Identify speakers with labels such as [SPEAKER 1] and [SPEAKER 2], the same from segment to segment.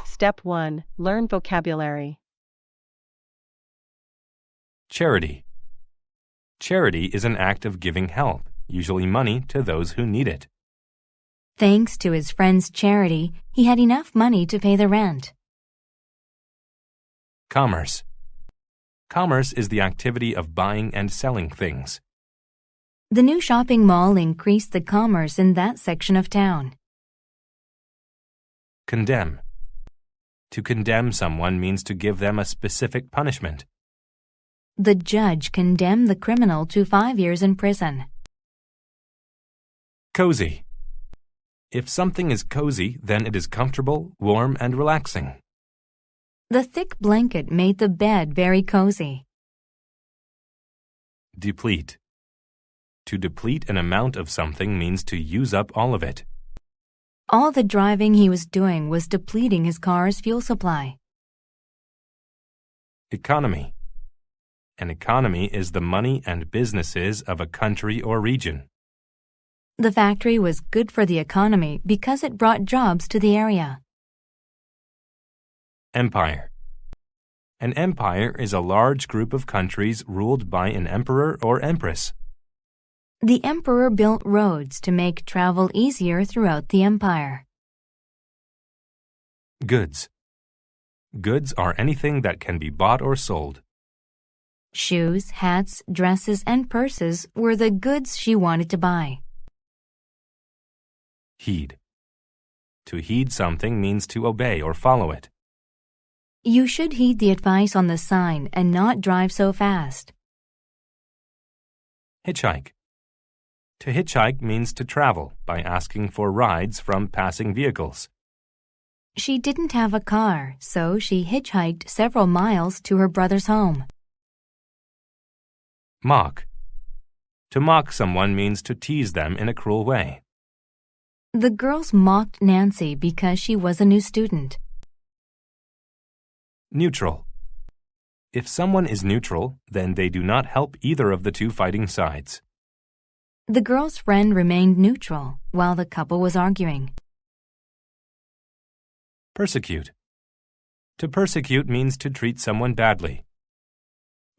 [SPEAKER 1] Step 1. Learn vocabulary.
[SPEAKER 2] Charity. Charity is an act of giving help, usually money, to those who need it.
[SPEAKER 3] Thanks to his friend's charity, he had enough money to pay the rent.
[SPEAKER 2] Commerce. Commerce is the activity of buying and selling things.
[SPEAKER 3] The new shopping mall increased the commerce in that section of town.
[SPEAKER 2] Condemn. To condemn someone means to give them a specific punishment.
[SPEAKER 3] The judge condemned the criminal to 5 years in prison.
[SPEAKER 2] Cozy. If something is cozy, then it is comfortable, warm, and relaxing.
[SPEAKER 3] The thick blanket made the bed very cozy.
[SPEAKER 2] Deplete. To deplete an amount of something means to use up all of it.
[SPEAKER 3] All the driving he was doing was depleting his car's fuel supply.
[SPEAKER 2] Economy. An economy is the money and businesses of a country or region.
[SPEAKER 3] The factory was good for the economy because it brought jobs to the area.
[SPEAKER 2] Empire. An empire is a large group of countries ruled by an emperor or empress.
[SPEAKER 3] The emperor built roads to make travel easier throughout the empire.
[SPEAKER 2] Goods. Goods are anything that can be bought or sold.
[SPEAKER 3] Shoes, hats, dresses, and purses were the goods she wanted to buy.
[SPEAKER 2] Heed. To heed something means to obey or follow it.
[SPEAKER 3] You should heed the advice on the sign and not drive so fast.
[SPEAKER 2] Hitchhike. To hitchhike means to travel by asking for rides from passing vehicles.
[SPEAKER 3] She didn't have a car, so she hitchhiked several miles to her brother's home.
[SPEAKER 2] Mock. To mock someone means to tease them in a cruel way.
[SPEAKER 3] The girls mocked Nancy because she was a new student.
[SPEAKER 2] Neutral. If someone is neutral, then they do not help either of the two fighting sides.
[SPEAKER 3] The girl's friend remained neutral while the couple was arguing.
[SPEAKER 2] Persecute. To persecute means to treat someone badly.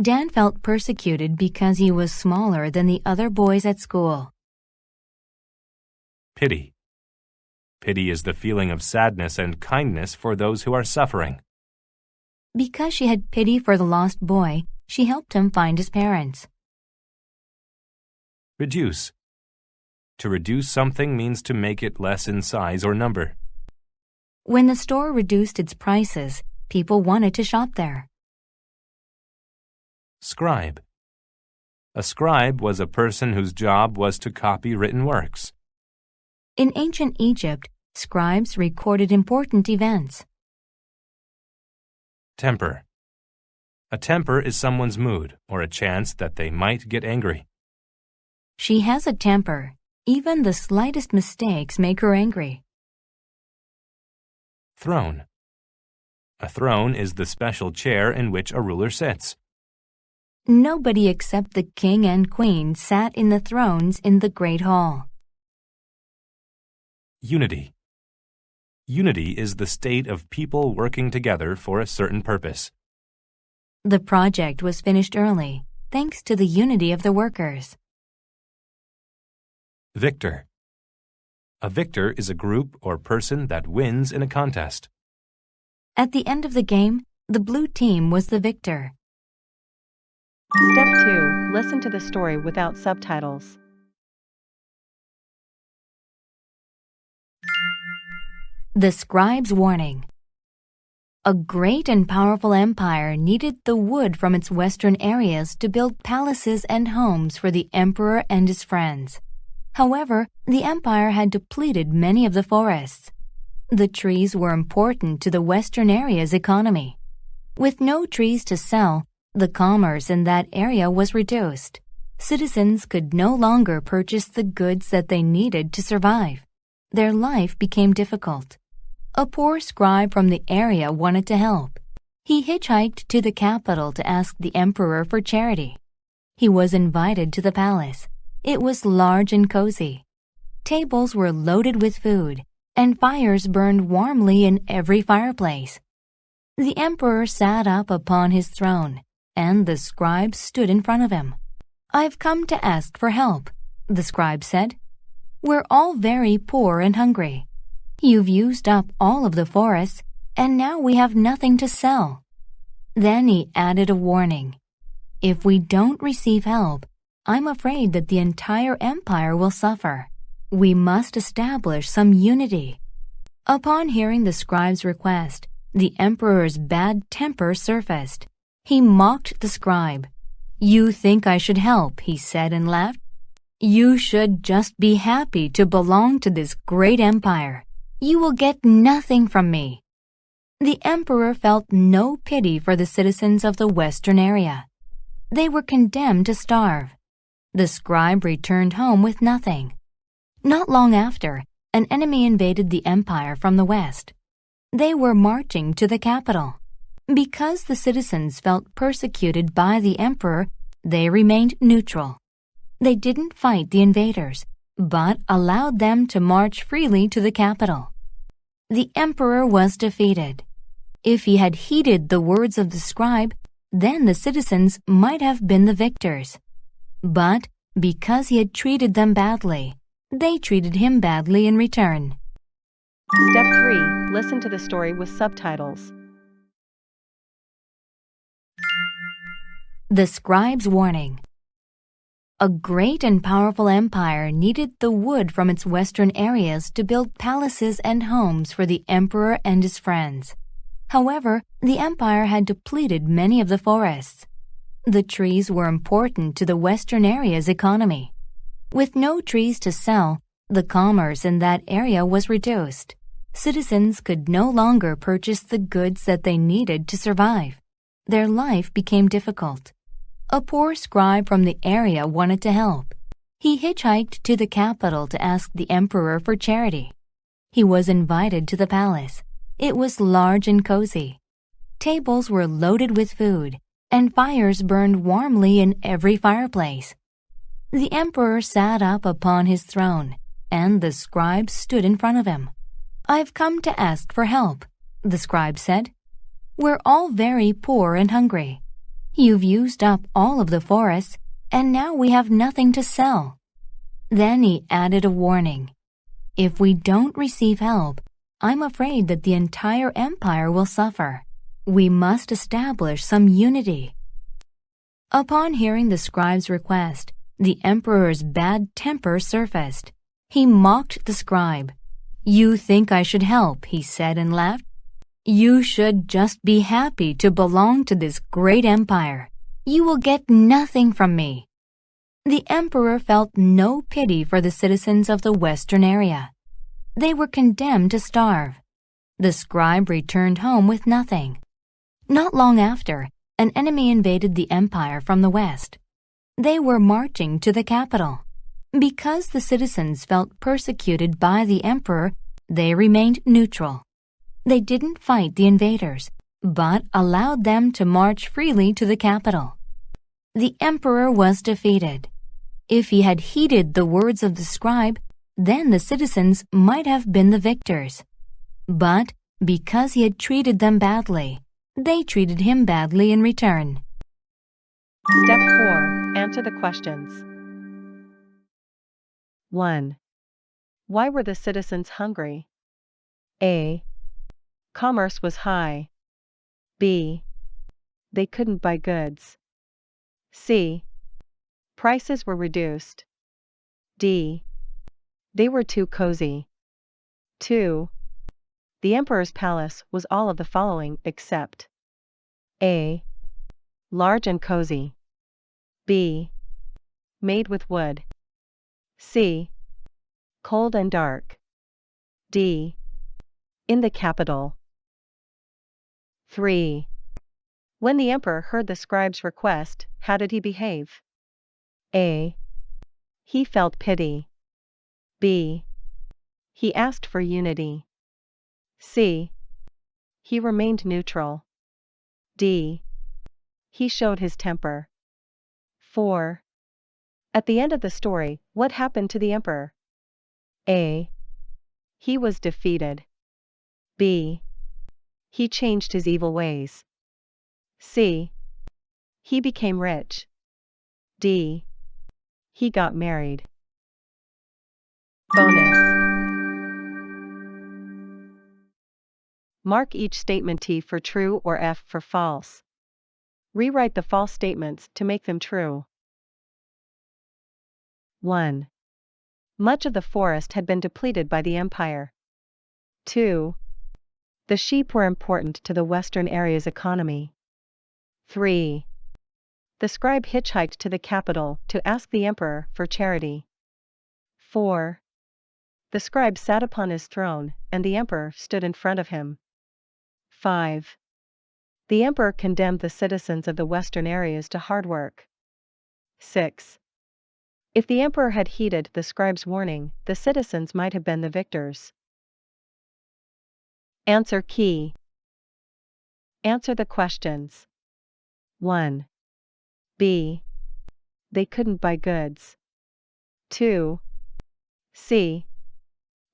[SPEAKER 3] Dan felt persecuted because he was smaller than the other boys at school.
[SPEAKER 2] Pity. Pity is the feeling of sadness and kindness for those who are suffering.
[SPEAKER 3] Because she had pity for the lost boy, she helped him find his parents.
[SPEAKER 2] Reduce. To reduce something means to make it less in size or number.
[SPEAKER 3] When the store reduced its prices, people wanted to shop there.
[SPEAKER 2] Scribe. A scribe was a person whose job was to copy written works.
[SPEAKER 3] In ancient Egypt, scribes recorded important events.
[SPEAKER 2] Temper. A temper is someone's mood or a chance that they might get angry.
[SPEAKER 3] She has a temper. Even the slightest mistakes make her angry.
[SPEAKER 2] Throne. A throne is the special chair in which a ruler sits.
[SPEAKER 3] Nobody except the king and queen sat in the thrones in the Great Hall.
[SPEAKER 2] Unity. Unity is the state of people working together for a certain purpose.
[SPEAKER 3] The project was finished early, thanks to the unity of the workers.
[SPEAKER 2] Victor. A victor is a group or person that wins in a contest.
[SPEAKER 3] At the end of the game, the blue team was the victor.
[SPEAKER 1] Step 2. Listen to the story without subtitles.
[SPEAKER 3] The Scribe's Warning. A great and powerful empire needed the wood from its western areas to build palaces and homes for the emperor and his friends. However, the empire had depleted many of the forests. The trees were important to the western area's economy. With no trees to sell, the commerce in that area was reduced. Citizens could no longer purchase the goods that they needed to survive. Their life became difficult. A poor scribe from the area wanted to help. He hitchhiked to the capital to ask the emperor for charity. He was invited to the palace. It was large and cozy. Tables were loaded with food, and fires burned warmly in every fireplace. The emperor sat up upon his throne, and the scribes stood in front of him. "I've come to ask for help," the scribe said. "We're all very poor and hungry. You've used up all of the forests, and now we have nothing to sell." Then he added a warning. "If we don't receive help, I'm afraid that the entire empire will suffer. We must establish some unity." Upon hearing the scribe's request, the emperor's bad temper surfaced. He mocked the scribe. "You think I should help," he said and laughed. "You should just be happy to belong to this great empire. You will get nothing from me." The emperor felt no pity for the citizens of the western area. They were condemned to starve. The scribe returned home with nothing. Not long after, an enemy invaded the empire from the west. They were marching to the capital. Because the citizens felt persecuted by the emperor, they remained neutral. They didn't fight the invaders, but allowed them to march freely to the capital. The emperor was defeated. If he had heeded the words of the scribe, then the citizens might have been the victors. But because he had treated them badly, they treated him badly in return.
[SPEAKER 1] Step 3. Listen to the story with subtitles.
[SPEAKER 3] The scribe's warning. A great and powerful empire needed the wood from its western areas to build palaces and homes for the emperor and his friends. However, the empire had depleted many of the forests. The trees were important to the western area's economy. With no trees to sell, the commerce in that area was reduced. Citizens could no longer purchase the goods that they needed to survive. Their life became difficult. A poor scribe from the area wanted to help. He hitchhiked to the capital to ask the emperor for charity. He was invited to the palace. It was large and cozy. Tables were loaded with food, and fires burned warmly in every fireplace. The emperor sat up upon his throne, and the scribe stood in front of him. "I've come to ask for help," the scribe said. "We're all very poor and hungry. You've used up all of the forests, and now we have nothing to sell." Then he added a warning. "If we don't receive help, I'm afraid that the entire empire will suffer. We must establish some unity." Upon hearing the scribe's request, the emperor's bad temper surfaced. He mocked the scribe. "You think I should help," he said and laughed. "You should just be happy to belong to this great empire. You will get nothing from me." The emperor felt no pity for the citizens of the western area. They were condemned to starve. The scribe returned home with nothing. Not long after, an enemy invaded the empire from the west. They were marching to the capital. Because the citizens felt persecuted by the emperor, they remained neutral. They didn't fight the invaders, but allowed them to march freely to the capital. The emperor was defeated. If he had heeded the words of the scribe, then the citizens might have been the victors. But because he had treated them badly, they treated him badly in return.
[SPEAKER 1] Step 4. Answer the questions. 1. Why were the citizens hungry? A. Commerce was high. B. They couldn't buy goods. C. Prices were reduced. D. They were too cozy. 2. The emperor's palace was all of the following except A. Large and cozy. B. Made with wood. C. Cold and dark. D. In the capital. 3. When the emperor heard the scribe's request, how did he behave? A. He felt pity. B. He asked for unity. C. He remained neutral. D. He showed his temper. 4. At the end of the story, what happened to the emperor? A. He was defeated. B. He changed his evil ways. C. He became rich. D. He got married. Bonus. Mark each statement T for true or F for false. Rewrite the false statements to make them true. 1. Much of the forest had been depleted by the empire. 2. The sheep were important to the western area's economy. 3. The scribe hitchhiked to the capital to ask the emperor for charity. 4. The scribe sat upon his throne, and the emperor stood in front of him. 5. The emperor condemned the citizens of the western areas to hard work. 6. If the emperor had heeded the scribe's warning, the citizens might have been the victors. Answer key. Answer the questions. 1. B. They couldn't buy goods. 2. C.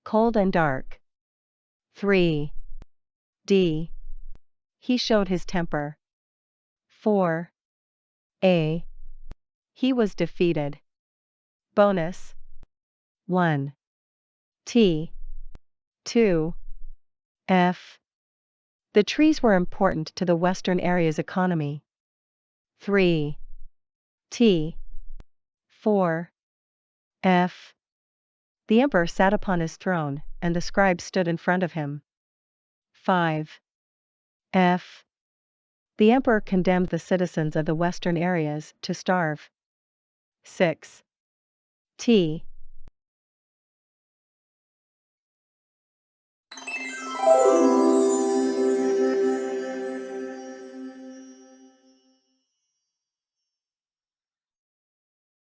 [SPEAKER 1] Cold and dark. 3. D. He showed his temper. 4. A. He was defeated. Bonus. 1. T. 2. F. The trees were important to the western area's economy. 3. T. 4. F. The emperor sat upon his throne, and the scribe stood in front of him. 5. F. The emperor condemned the citizens of the western areas to starve. 6. T.